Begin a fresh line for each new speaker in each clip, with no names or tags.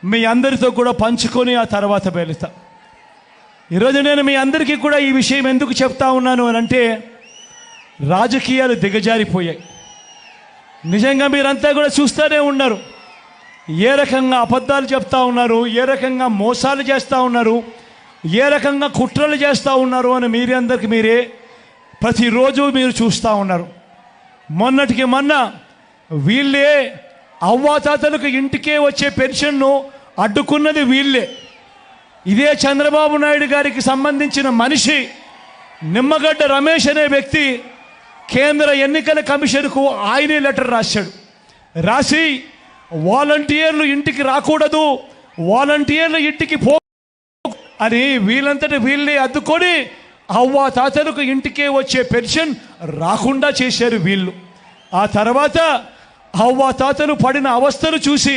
మీ అందరితో కూడా పంచుకొని ఆ తర్వాత వెళుతా. ఈరోజు నేను మీ అందరికీ కూడా ఈ విషయం ఎందుకు చెప్తా ఉన్నాను అని అంటే, రాజకీయాలు దిగజారిపోయాయి. నిజంగా మీరంతా కూడా చూస్తూనే ఉన్నారు ఏ రకంగా అబద్ధాలు చెప్తా ఉన్నారు, ఏ రకంగా మోసాలు చేస్తూ ఉన్నారు, ఏ రకంగా కుట్రలు చేస్తూ ఉన్నారు అని అందరికీ మీరే ప్రతిరోజు మీరు చూస్తూ ఉన్నారు. మొన్నటికి మొన్న వీళ్ళే అవ్వాతాతలకు ఇంటికే వచ్చే పెన్షన్ను అడ్డుకున్నది వీళ్ళే. ఇదే చంద్రబాబు నాయుడు గారికి సంబంధించిన మనిషి నిమ్మగడ్డ రమేష్ అనే వ్యక్తి కేంద్ర ఎన్నికల కమిషన్కు ఆయనే లెటర్ రాశాడు. రాసి వాలంటీర్లు ఇంటికి రాకూడదు, వాలంటీర్లు ఇంటికి పో అని వీళ్ళంతటి వీళ్ళే అద్దుకొని అవ్వాతాతలకు ఇంటికే వచ్చే పెన్షన్ రాకుండా చేశారు వీళ్ళు. ఆ తర్వాత అవ్వాతాతలు పడిన అవస్థలు చూసి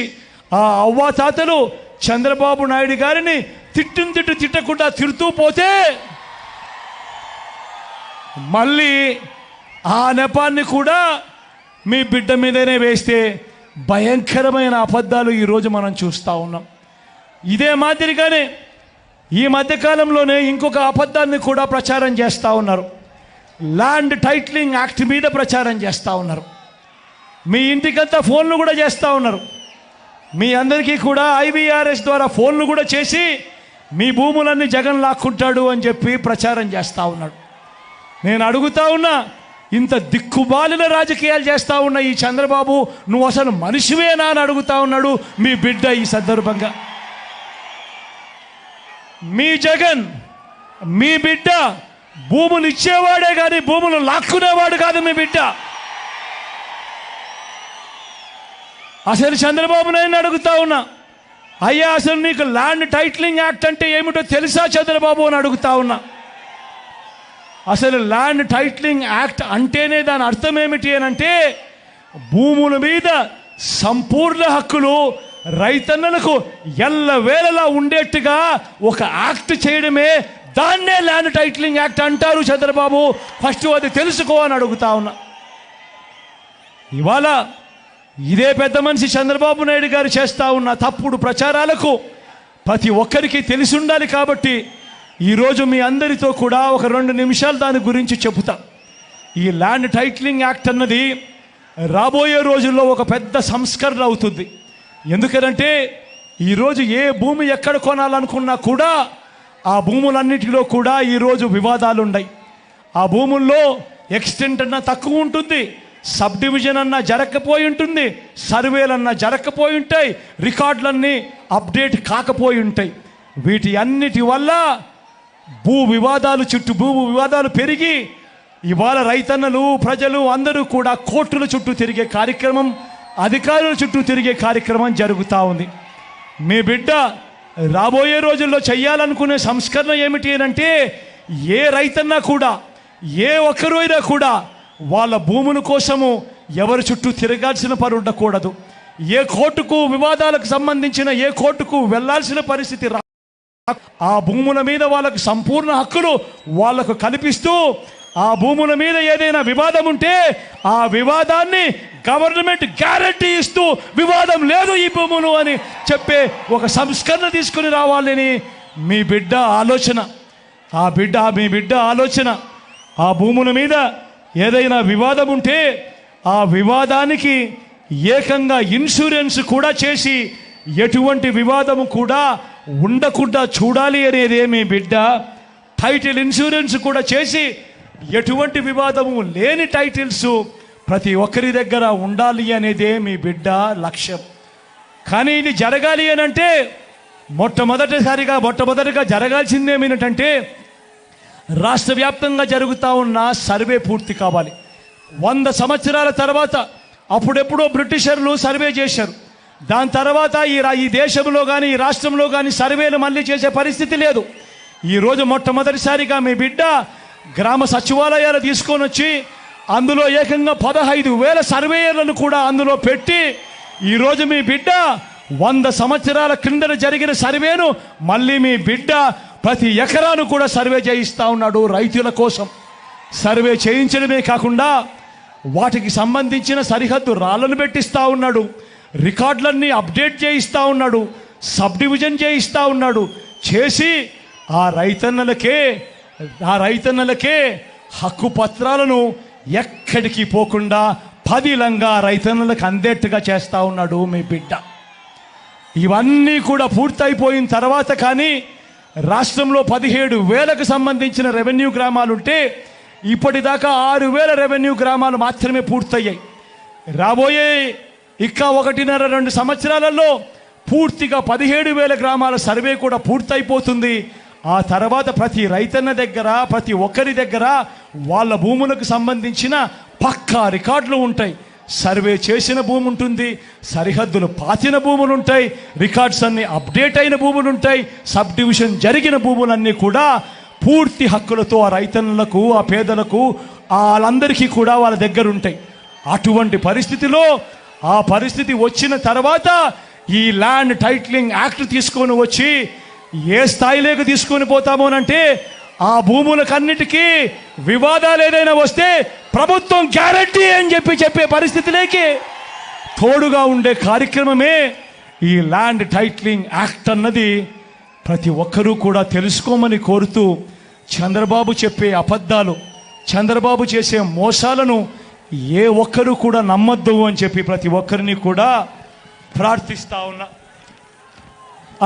ఆ అవ్వాతాతలు చంద్రబాబు నాయుడు గారిని తిట్టకుండా తిడుతూ పోతే మళ్ళీ ఆ నెపాన్ని కూడా మీ బిడ్డ మీదనే వేస్తే భయంకరమైన అబద్ధాలు ఈరోజు మనం చూస్తూ ఉన్నాం. ఇదే మాదిరిగానే ఈ మధ్యకాలంలోనే ఇంకొక అబద్ధాన్ని కూడా ప్రచారం చేస్తూ ఉన్నారు. ల్యాండ్ టైటిలింగ్ యాక్ట్ మీద ప్రచారం చేస్తూ ఉన్నారు. మీ ఇంటికంతా ఫోన్లు కూడా చేస్తూ ఉన్నారు. మీ అందరికీ కూడా IVRS ద్వారా ఫోన్లు కూడా చేసి మీ భూములన్నీ జగన్ లాక్కుంటాడు అని చెప్పి ప్రచారం చేస్తూ ఉన్నాడు. నేను అడుగుతా ఉన్నా, ఇంత దిక్కుబాలిన రాజకీయాలు చేస్తూ ఉన్న ఈ చంద్రబాబు నువ్వు అసలు మనిషివేనా అని అడుగుతా ఉన్నాడు మీ బిడ్డ. ఈ సందర్భంగా మీ జగన్ మీ బిడ్డ భూములు ఇచ్చేవాడే కానీ భూములు లాక్కునేవాడు కాదు మీ బిడ్డ. అసలు చంద్రబాబు నాయుడు అడుగుతా ఉన్నా, అయ్యా అసలు నీకు ల్యాండ్ టైటిలింగ్ యాక్ట్ అంటే ఏమిటో తెలుసా చంద్రబాబు అని అడుగుతా ఉన్నా. అసలు ల్యాండ్ టైటిలింగ్ యాక్ట్ అంటేనే దాని అర్థం ఏమిటి అని అంటే, భూముల మీద సంపూర్ణ హక్కులు రైతన్నలకు ఎల్లవేళలా ఉండేట్టుగా ఒక యాక్ట్ చేయడమే, దాన్నే ల్యాండ్ టైటిలింగ్ యాక్ట్ అంటారు చంద్రబాబు. ఫస్ట్ అది తెలుసుకో అని అడుగుతా ఉన్నా. ఇవాళ ఇదే పెద్ద మనిషి చంద్రబాబు నాయుడు గారు చేస్తూ ఉన్న తప్పుడు ప్రచారాలకు ప్రతి ఒక్కరికి తెలిసి ఉండాలి. కాబట్టి ఈరోజు మీ అందరితో కూడా ఒక 2 నిమిషాలు దాని గురించి చెబుతా. ఈ ల్యాండ్ టైటిలింగ్ యాక్ట్ అన్నది రాబోయే రోజుల్లో ఒక పెద్ద సంస్కరణ అవుతుంది. ఎందుకంటే ఈరోజు ఏ భూమి ఎక్కడ కొనాలనుకున్నా కూడా ఆ భూములన్నిటిలో కూడా ఈరోజు వివాదాలు ఉన్నాయి. ఆ భూముల్లో ఎక్స్టెంట్ అన్నా తక్కువ ఉంటుంది, సబ్ డివిజన్ అన్నా జరగకపోయి ఉంటుంది, సర్వేలన్నా జరగకపోయి ఉంటాయి, రికార్డులన్నీ అప్డేట్ కాకపోయి ఉంటాయి. వీటి అన్నిటి వల్ల భూ వివాదాలు పెరిగి ఇవాళ రైతన్నలు ప్రజలు అందరూ కూడా కోర్టుల చుట్టూ తిరిగే కార్యక్రమం, అధికారుల చుట్టూ తిరిగే కార్యక్రమం జరుగుతూ ఉంది. మీ బిడ్డ రాబోయే రోజుల్లో చేయాలనుకునే సంస్కరణ ఏమిటి అంటే, ఏ రైతన్నా కూడా ఏ ఒక్కరైనా కూడా వాళ్ళ భూముల కోసము ఎవరి చుట్టూ తిరగాల్సిన పని ఉండకూడదు. ఏ కోర్టుకు వివాదాలకు సంబంధించిన ఏ కోర్టుకు వెళ్లాల్సిన పరిస్థితి ఆ భూముల మీద వాళ్ళకు సంపూర్ణ హక్కులు వాళ్లకు కల్పిస్తూ, ఆ భూముల మీద ఏదైనా వివాదం ఉంటే ఆ వివాదాన్ని గవర్నమెంట్ గ్యారంటీ ఇస్తూ వివాదం లేదు ఈ భూములు అని చెప్పే ఒక సంస్కరణ తీసుకుని రావాలని మీ బిడ్డ ఆలోచన. మీ బిడ్డ ఆలోచన ఆ భూముల మీద ఏదైనా వివాదం ఉంటే ఆ వివాదానికి ఏకంగా ఇన్సూరెన్స్ కూడా చేసి ఎటువంటి వివాదము కూడా ఉండకుండా చూడాలి అనేదే మీ బిడ్డ. టైటిల్ ఇన్సూరెన్స్ కూడా చేసి ఎటువంటి వివాదము లేని టైటిల్స్ ప్రతి ఒక్కరి దగ్గర ఉండాలి అనేదే మీ బిడ్డ లక్ష్యం. కానీ ఇది జరగాలి అని అంటే మొట్టమొదటిగా జరగాల్సిందేమిటంటే, రాష్ట్ర వ్యాప్తంగా జరుగుతూ ఉన్న సర్వే పూర్తి కావాలి. 100 సంవత్సరాల తర్వాత అప్పుడెప్పుడో బ్రిటిషర్లు సర్వే చేశారు. దాని తర్వాత ఈ దేశంలో కానీ ఈ రాష్ట్రంలో కానీ సర్వేలు మళ్ళీ చేసే పరిస్థితి లేదు. ఈరోజు మొట్టమొదటిసారిగా మీ బిడ్డ గ్రామ సచివాలయాలు తీసుకొని వచ్చి అందులో ఏకంగా 15,000 సర్వేయర్లను కూడా అందులో పెట్టి ఈరోజు మీ బిడ్డ 100 సంవత్సరాల క్రిందన జరిగిన సర్వేను మళ్ళీ మీ బిడ్డ ప్రతి ఎకరాను కూడా సర్వే చేయిస్తూ ఉన్నాడు. రైతుల కోసం సర్వే చేయించడమే కాకుండా వాటికి సంబంధించిన సరిహద్దు రాళ్లను పెట్టిస్తూ ఉన్నాడు, రికార్డులన్నీ అప్డేట్ చేయిస్తూ ఉన్నాడు, సబ్ డివిజన్ చేయిస్తూ ఉన్నాడు. చేసి ఆ రైతన్నలకే హక్కు పత్రాలను ఎక్కడికి పోకుండా పదిలంగా రైతన్నలకు అందేట్టుగా చేస్తూ ఉన్నాడు మీ బిడ్డ. ఇవన్నీ కూడా పూర్తయిపోయిన తర్వాత కానీ రాష్ట్రంలో 17,000కు సంబంధించిన రెవెన్యూ గ్రామాలుంటే ఇప్పటిదాకా 6,000 రెవెన్యూ గ్రామాలు మాత్రమే పూర్తయ్యాయి. రాబోయే ఇంకా 1.5-2 సంవత్సరాలలో పూర్తిగా 17,000 గ్రామాల సర్వే కూడా పూర్తయిపోతుంది. ఆ తర్వాత ప్రతి రైతన్న దగ్గర, ప్రతి ఒక్కరి దగ్గర వాళ్ళ భూములకు సంబంధించిన పక్కా రికార్డులు ఉంటాయి. సర్వే చేసిన భూమి ఉంటుంది, సరిహద్దులు పాతిన భూములు ఉంటాయి, రికార్డ్స్ అన్నీ అప్డేట్ అయిన భూములు ఉంటాయి, సబ్ డివిజన్ జరిగిన భూములన్నీ కూడా పూర్తి హక్కులతో ఆ రైతన్నులకు, ఆ పేదలకు, వాళ్ళందరికీ కూడా వాళ్ళ దగ్గర ఉంటాయి. అటువంటి పరిస్థితిలో ఆ పరిస్థితి వచ్చిన తర్వాత ఈ ల్యాండ్ టైటిలింగ్ యాక్ట్ తీసుకొని వచ్చి ఏ స్థాయిలోకి తీసుకొని పోతామోనంటే ఆ భూములకన్నిటికీ వివాదాలు ఏదైనా వస్తే ప్రభుత్వం గ్యారంటీ అని చెప్పే పరిస్థితిలోకి తోడుగా ఉండే కార్యక్రమమే ఈ ల్యాండ్ టైటిలింగ్ యాక్ట్ అన్నది. ప్రతి ఒక్కరూ కూడా తెలుసుకోమని కోరుతూ, చంద్రబాబు చెప్పే అబద్ధాలు, చంద్రబాబు చేసే మోసాలను ఏ ఒక్కరూ కూడా నమ్మొద్దు అని చెప్పి ప్రతి ఒక్కరిని కూడా ప్రార్థిస్తా ఉన్నా.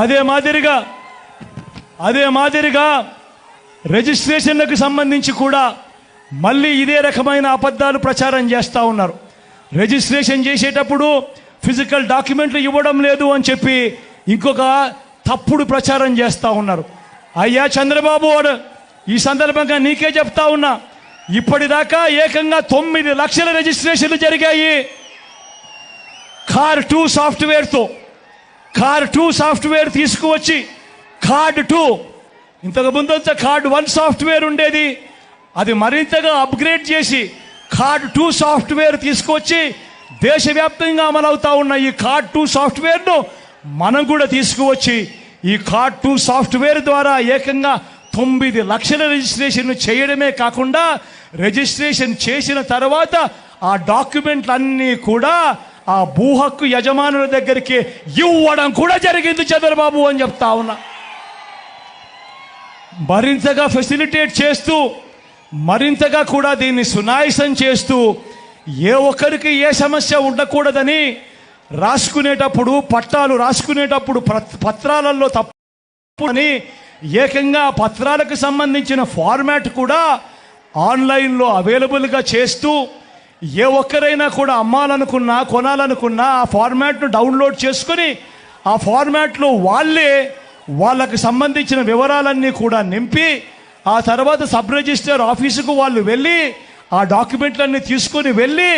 అదే మాదిరిగా రిజిస్ట్రేషన్లకు సంబంధించి కూడా మళ్ళీ ఇదే రకమైన అబద్ధాలు ప్రచారం చేస్తూ ఉన్నారు. రిజిస్ట్రేషన్ చేసేటప్పుడు ఫిజికల్ డాక్యుమెంట్లు ఇవ్వడం లేదు అని చెప్పి ఇంకొక తప్పుడు ప్రచారం చేస్తూ ఉన్నారు. అయ్యా చంద్రబాబు, ఈ సందర్భంగా నీకే చెప్తా ఉన్నా, ఇప్పటిదాకా ఏకంగా 9 లక్షల రిజిస్ట్రేషన్లు జరిగాయి కార్ 2 సాఫ్ట్వేర్తో. కార్ 2 సాఫ్ట్వేర్ తీసుకువచ్చి కార్డ్ 2, ఇంతకు ముందంతా కార్డ్ 1 సాఫ్ట్వేర్ ఉండేది, అది మరింతగా అప్గ్రేడ్ చేసి కార్డ్ 2 సాఫ్ట్వేర్ తీసుకొచ్చి దేశవ్యాప్తంగా అమలవుతా ఉన్న ఈ కార్డ్ 2 సాఫ్ట్వేర్ను మనం కూడా తీసుకువచ్చి ఈ కార్డ్ 2 సాఫ్ట్వేర్ ద్వారా ఏకంగా 9 లక్షల రిజిస్ట్రేషన్ చేయడమే కాకుండా రిజిస్ట్రేషన్ చేసిన తర్వాత ఆ డాక్యుమెంట్లన్నీ కూడా ఆ భూ హక్కు యజమానుల దగ్గరికి ఇవ్వడం కూడా జరిగింది చంద్రబాబు అని చెప్తా ఉన్నా. మరింతగా ఫెసిలిటేట్ చేస్తూ, మరింతగా కూడా దీన్ని సునాయాసం చేస్తూ, ఏ ఒక్కరికి ఏ సమస్య ఉండకూడదని పట్టాలు రాసుకునేటప్పుడు పత్రాలలో తప్పు అని ఏకంగా పత్రాలకు సంబంధించిన ఫార్మాట్ కూడా ఆన్లైన్లో అవైలబుల్గా చేస్తూ, ఏ ఒక్కరైనా కూడా అమ్మాలనుకున్నా, కొనాలనుకున్నా ఆ ఫార్మాట్ను డౌన్లోడ్ చేసుకొని ఆ ఫార్మాట్లో వాళ్ళకు సంబంధించిన వివరాలన్నీ కూడా నింపి ఆ తర్వాత సబ్ రిజిస్టర్ ఆఫీసుకు వాళ్ళు వెళ్ళి ఆ డాక్యుమెంట్లన్నీ తీసుకొని వెళ్ళి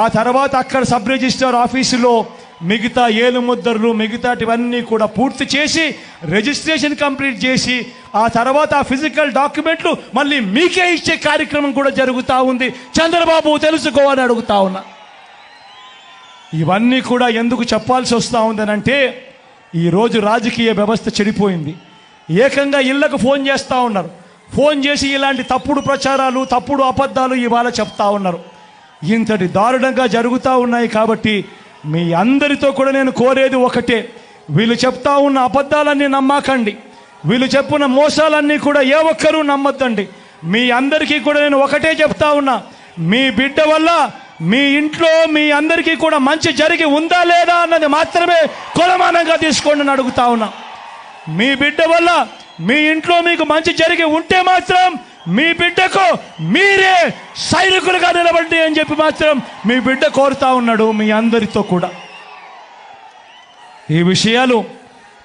ఆ తర్వాత అక్కడ సబ్ రిజిస్టర్ ఆఫీసులో మిగతా ఏలుముద్రలు మిగతాటివన్నీ కూడా పూర్తి చేసి రిజిస్ట్రేషన్ కంప్లీట్ చేసి ఆ తర్వాత ఆ ఫిజికల్ డాక్యుమెంట్లు మళ్ళీ మీకే ఇచ్చే కార్యక్రమం కూడా జరుగుతూ ఉంది. చంద్రబాబు తెలుసుకోవాలని అడుగుతా ఉన్నా. ఇవన్నీ కూడా ఎందుకు చెప్పాల్సి వస్తూ ఉందనంటే ఈరోజు రాజకీయ వ్యవస్థ చెడిపోయింది. ఏకంగా ఇళ్లకు ఫోన్ చేస్తూ ఉన్నారు. ఫోన్ చేసి ఇలాంటి తప్పుడు ప్రచారాలు, తప్పుడు అబద్ధాలు ఇవాళ చెప్తా ఉన్నారు. ఇంతటి దారుణంగా జరుగుతూ ఉన్నాయి. కాబట్టి మీ అందరితో కూడా నేను కోరేది ఒకటే, వీళ్ళు చెప్తా ఉన్న అబద్ధాలన్నీ నమ్మకండి, వీళ్ళు చెప్పిన మోసాలన్నీ కూడా ఏ ఒక్కరూ నమ్మొద్దండి. మీ అందరికీ కూడా నేను ఒకటే చెప్తా ఉన్నా, మీ బిడ్డ వల్ల మీ ఇంట్లో మీ అందరికీ కూడా మంచి జరిగి ఉందా లేదా అన్నది మాత్రమే కొలమానంగా తీసుకోండి అని అడుగుతా ఉన్నా. మీ బిడ్డ వల్ల మీ ఇంట్లో మీకు మంచి జరిగి ఉంటే మాత్రం మీ బిడ్డకు మీరే సైనికులుగా నిలబడి అని చెప్పి మాత్రం మీ బిడ్డ కోరుతా ఉన్నాడు. మీ అందరితో కూడా ఈ విషయాలు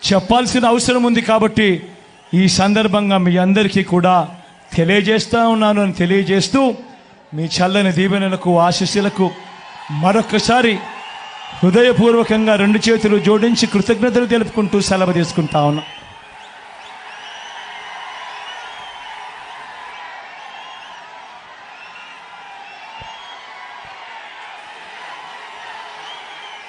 చెప్పాల్సిన అవసరం ఉంది. కాబట్టి ఈ సందర్భంగా మీ అందరికీ కూడా తెలియజేస్తా ఉన్నాను అని తెలియజేస్తూ మీ చల్లని దీవెనలకు, ఆశీస్సులకు మరొకసారి హృదయపూర్వకంగా 2 చేతులు జోడించి కృతజ్ఞతలు తెలుపుకుంటూ సెలవు తీసుకుంటా ఉన్నా.